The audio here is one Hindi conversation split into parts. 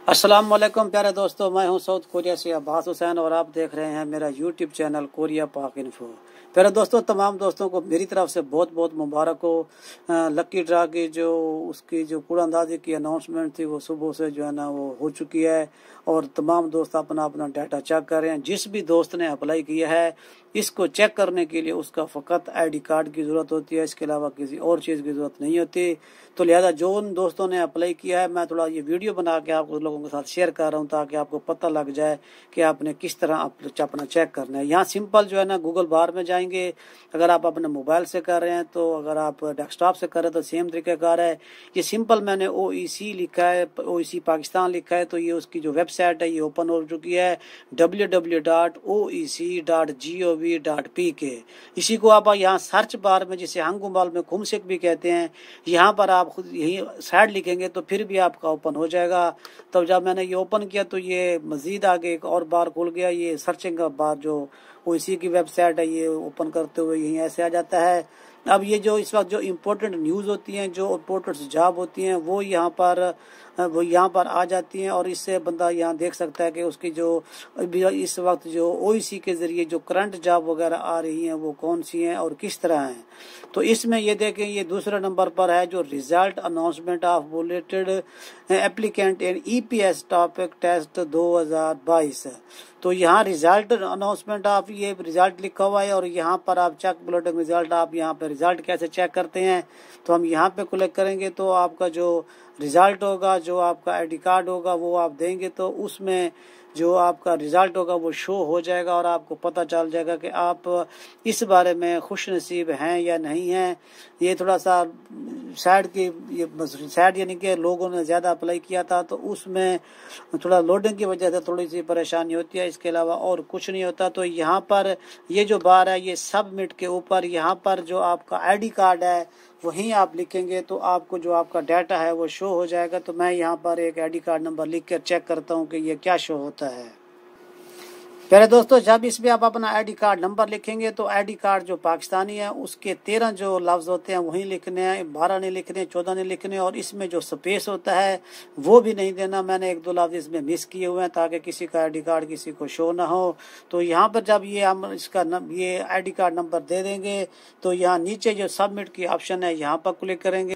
अस्सलाम वालेकुम प्यारे दोस्तों, मैं हूं साउथ कोरिया से अब्बास हुसैन और आप देख रहे हैं मेरा यूट्यूब चैनल कोरिया पाक इन्फो। प्यारे दोस्तों, तमाम दोस्तों को मेरी तरफ से बहुत बहुत मुबारक हो। लकी ड्रा की उसकी कूड़ांदाजी की अनाउंसमेंट थी वो सुबह से जो है ना वो हो चुकी है और तमाम दोस्त अपना अपना डाटा चेक कर रहे हैं। जिस भी दोस्त ने अप्लाई किया है इसको चेक करने के लिए उसका फ़कत आईडी कार्ड की ज़रूरत होती है, इसके अलावा किसी और चीज़ की ज़रूरत नहीं होती। तो लिहाजा जो उन दोस्तों ने अप्लाई किया है, मैं थोड़ा ये वीडियो बना के आप लोगों के साथ शेयर कर रहा हूँ ताकि आपको पता लग जाए कि आपने किस तरह अपना चेक करना है। यहाँ सिंपल जो है ना गूगल बार में जाएंगे। अगर आप अपने मोबाइल से कर रहे हैं तो अगर आप डेस्कटॉप से कर रहे हैं तो सेम तरीक़ेकार है। ये सिंपल मैंने OEC लिखा है, OEC पाकिस्तान लिखा है, तो ये उसकी जो वेबसाइट है ये ओपन हो चुकी है www.oec.gov.pk। इसी को आप यहाँ सर्च बार में, जिसे हंगुमाल में खुमसिक भी कहते हैं, यहाँ पर आप खुद यही साइड लिखेंगे तो फिर भी आपका ओपन हो जाएगा। तो जब मैंने ये ओपन किया तो ये मजीद आगे एक और बार खुल गया। ये सर्चिंग का बार जो OEC की वेबसाइट है ये ओपन करते हुए यहीं ऐसे आ जाता है। अब ये जो इस वक्त जो इम्पोर्टेंट न्यूज़ होती हैं, जो इम्पोर्टेंट जॉब होती हैं वो यहाँ पर आ जाती हैं और इससे बंदा यहाँ देख सकता है कि उसकी जो इस वक्त जो OEC के ज़रिए जो करंट जॉब वगैरह आ रही हैं वो कौन सी हैं और किस तरह हैं। तो इसमें ये देखें, ये दूसरे नंबर पर है जो result announcement of bulleted applicant in EPS TOPIK test 2022। तो यहाँ रिजल्ट अनाउंसमेंट ऑफ ये रिजल्ट लिखा हुआ है और यहाँ पर आप चेक बुलेटिन रिजल्ट, आप यहाँ पे रिजल्ट कैसे चेक करते हैं तो हम यहाँ पे क्लिक करेंगे तो आपका जो रिजल्ट होगा, जो आपका आईडी कार्ड होगा वो आप देंगे तो उसमें जो आपका रिजल्ट होगा वो शो हो जाएगा और आपको पता चल जाएगा कि आप इस बारे में खुश नसीब हैं या नहीं हैं। ये थोड़ा सा साइड यानी कि लोगों ने ज़्यादा अप्लाई किया था तो उसमें थोड़ा लोडिंग की वजह से थोड़ी सी परेशानी होती है, इसके अलावा और कुछ नहीं होता। तो यहाँ पर ये जो बार है ये सबमिट के ऊपर यहाँ पर जो आपका आईडी कार्ड है वहीं आप लिखेंगे तो आपको जो आपका डाटा है वो शो हो जाएगा। तो मैं यहाँ पर एक आईडी कार्ड नंबर लिख कर चेक करता हूँ कि ये क्या शो होता है। प्यारे दोस्तों, जब इसमें आप अपना आईडी कार्ड नंबर लिखेंगे तो आईडी कार्ड जो पाकिस्तानी है उसके 13 जो लफ्ज़ होते हैं वहीं लिखने हैं, 12 नहीं लिखने, 14 नहीं लिखने और इसमें जो स्पेस होता है वो भी नहीं देना। मैंने 1-2 लफ्ज़ इसमें मिस किए हुए हैं ताकि किसी का आईडी कार्ड किसी को शो ना हो। तो यहाँ पर जब ये हम ये आईडी कार्ड नंबर दे देंगे तो यहाँ नीचे जो सबमिट की ऑप्शन है यहाँ पर क्लिक करेंगे।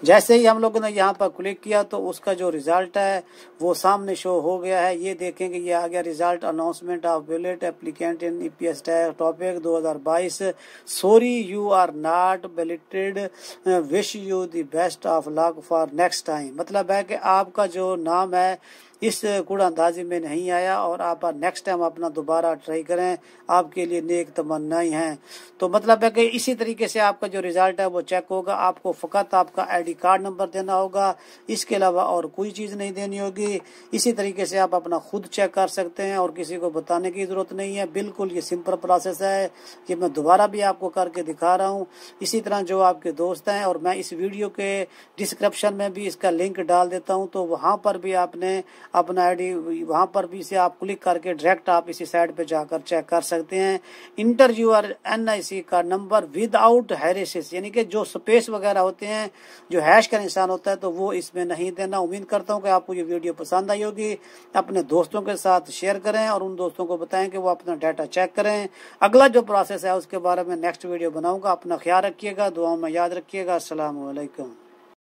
जैसे ही हम लोगों ने यहाँ पर क्लिक किया तो उसका जो रिजल्ट है वो सामने शो हो गया है। ये देखेंगे ये आ गया result announcement of bullet applicant in EPS TOPIK 2022। Sorry you are not bulleted, wish you the best of luck for next time. मतलब है कि आपका जो नाम है इस कूड़ांदाजी में नहीं आया और आप नेक्स्ट टाइम अपना दोबारा ट्राई करें, आपके लिए नेक तमन्नाएं हैं। तो मतलब है कि इसी तरीके से आपका जो रिजल्ट है वो चेक होगा। आपको फ़कत आपका आईडी कार्ड नंबर देना होगा, इसके अलावा और कोई चीज़ नहीं देनी होगी। इसी तरीके से आप अपना खुद चेक कर सकते हैं और किसी को बताने की ज़रूरत नहीं है। बिल्कुल ये सिंपल प्रोसेस है। ये मैं दोबारा भी आपको करके दिखा रहा हूँ। इसी तरह जो आपके दोस्त हैं, और मैं इस वीडियो के डिस्क्रिप्शन में भी इसका लिंक डाल देता हूँ, तो वहाँ पर भी आपने अपना आईडी वहाँ पर भी से आप क्लिक करके डायरेक्ट आप इसी साइट पे जाकर चेक कर सकते हैं। इंटर यूर NIC का नंबर विदाउट हैशेस, यानी कि जो स्पेस वगैरह होते हैं, जो हैश का निशान होता है तो वो इसमें नहीं देना। उम्मीद करता हूँ कि आपको ये वीडियो पसंद आई होगी। अपने दोस्तों के साथ शेयर करें और उन दोस्तों को बताएं कि वो अपना डाटा चेक करें। अगला जो प्रोसेस है उसके बारे में नेक्स्ट वीडियो बनाऊंगा। अपना ख्याल रखिएगा, दुआओं में याद रखिएगा। अस्सलाम वालेकुम।